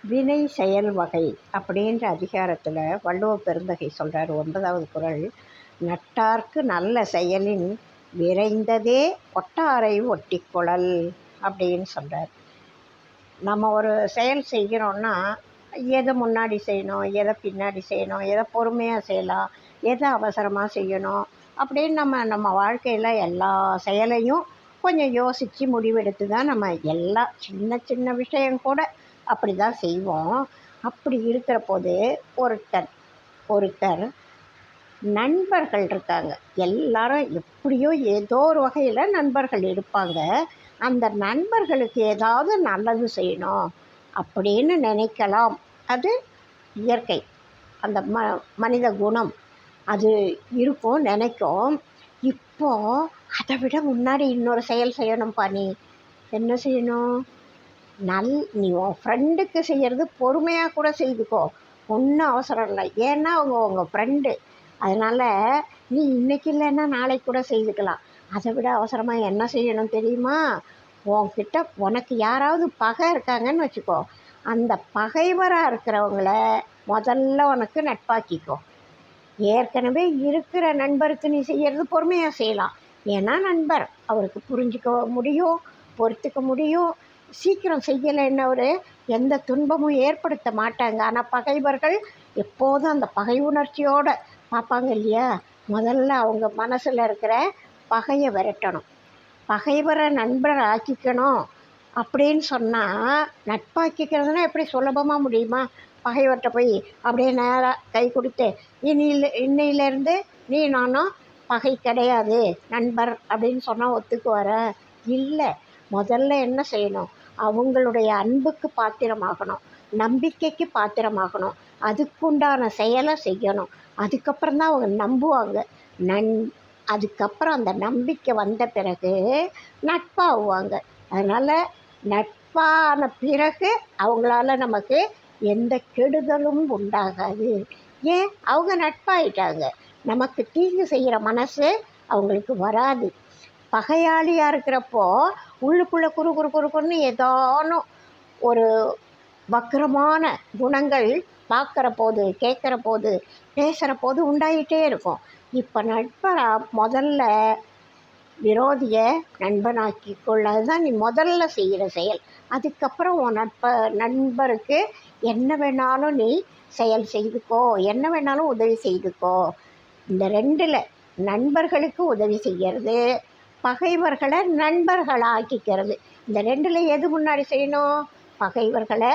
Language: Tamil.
வினை செயல் வகை அப்படின்ற அதிகாரத்தில் வள்ளுவ பெருந்தகை சொல்கிறார் 9வது குறள். நட்டார்க்கு நல்ல செயலின் விரைந்ததே ஒட்டாரை ஒட்டிக்கொளல் அப்படின்னு சொல்கிறார். நம்ம ஒரு செயல் செய்கிறோன்னா எதை முன்னாடி செய்யணும், எதை பின்னாடி செய்யணும், எதை பொறுமையாக செய்யலாம், எதை அவசரமாக செய்யணும் அப்படின்னு நம்ம வாழ்க்கையில் எல்லா செயலையும் கொஞ்சம் யோசித்து முடிவெடுத்து தான் நம்ம எல்லா சின்ன சின்ன விஷயம் கூட அப்படி தான் செய்வோம். அப்படி இருக்கிற போது ஒருத்தர் நண்பர்கள் இருக்காங்க. எல்லாரும் எப்படியோ ஏதோ ஒரு வகையில் நண்பர்கள் இருப்பாங்க. அந்த நண்பர்களுக்கு ஏதாவது நல்லது செய்யணும் அப்படின்னு நினைக்கலாம். அது இயற்கை, அந்த மனித குணம் அது இருக்கும், நினைக்கும். இப்போது அதை விட முன்னாடி இன்னொரு செயல் செய்யணும்ப்பா. நீ என்ன செய்யணும்? நீ உன் ஃப்ரெண்டுக்கு செய்கிறது பொறுமையாக கூட செய்துக்கோ, ஒன்றும் அவசரம் இல்லை. ஏன்னா அவங்க உங்கள் ஃப்ரெண்டு. அதனால் நீ இன்றைக்கி இல்லைன்னா நாளைக்கு கூட செய்துக்கலாம். அதை விட அவசரமாக என்ன செய்யணும் தெரியுமா? உன்கிட்ட உனக்கு யாராவது பகை இருக்காங்கன்னு வச்சுக்கோ, அந்த பகைவராக இருக்கிறவங்கள முதல்ல உனக்கு நட்பாக்கிக்கோ. ஏற்கனவே இருக்கிற நண்பருக்கு நீ செய்கிறது பொறுமையாக செய்யலாம். ஏன்னா நண்பர், அவருக்கு புரிஞ்சிக்க முடியும், பொறுத்துக்க முடியும். சீக்கிரம் செய்யலைன்னு ஒரு எந்த துன்பமும் ஏற்படுத்த மாட்டாங்க. ஆனால் பகைவர்கள் எப்போதும் அந்த பகை உணர்ச்சியோடு பார்ப்பாங்க இல்லையா? முதல்ல அவங்க மனசில் இருக்கிற பகையை விரட்டணும். பகைவரை நண்பரை ஆக்கிக்கணும் அப்படின்னு சொன்னால், நட்பாக்கிக்கிறதுனா எப்படி சுலபமாக முடியுமா? பகைவர்கிட்ட போய் அப்படியே நேராக கை கொடுத்து இன்னையிலேருந்து நீ நானும் பகை கிடையாது, நண்பர் அப்படின்னு சொன்னால் ஒத்துக்குவார? இல்லை. முதல்ல என்ன செய்யணும்? அவங்களுடைய அன்புக்கு பாத்திரமாகணும், நம்பிக்கைக்கு பாத்திரமாகணும், அதுக்குண்டான செயலை செய்யணும். அதுக்கப்புறம் தான் அவங்க நம்புவாங்க. அதுக்கப்புறம் அந்த நம்பிக்கை வந்த பிறகு நட்பாகுவாங்க. அதனால் நட்பான பிறகு அவங்களால நமக்கு எந்த கெடுதலும் உண்டாகாது. ஏன்? அவங்க நட்பாயிட்டாங்க. நமக்கு தீங்கு செய்கிற மனசு அவங்களுக்கு வராது. பகையாளியாக இருக்கிறப்போ உள்ளுக்குள்ளே குறுன்னு ஏதானும் ஒரு வக்கரமான குணங்கள் பார்க்குற போது, கேட்குற போது, பேசுகிற போது உண்டாகிட்டே இருக்கும். இப்போ நட்பராக முதல்ல விரோதியை நண்பனாக்கி கொள்ள, அதுதான் நீ முதல்ல செய்கிற செயல். அதுக்கப்புறம் உன் நண்பருக்கு என்ன வேணாலும் நீ செயல் செய்துக்கோ, என்ன வேணாலும் உதவி செய்துக்கோ. இந்த 2ல் நண்பர்களுக்கு உதவி செய்கிறது, பகைவர்களை நண்பர்களாக்கிக்கிறது. இந்த 2ல் எது முன்னாடி செய்யணும்? பகைவர்களை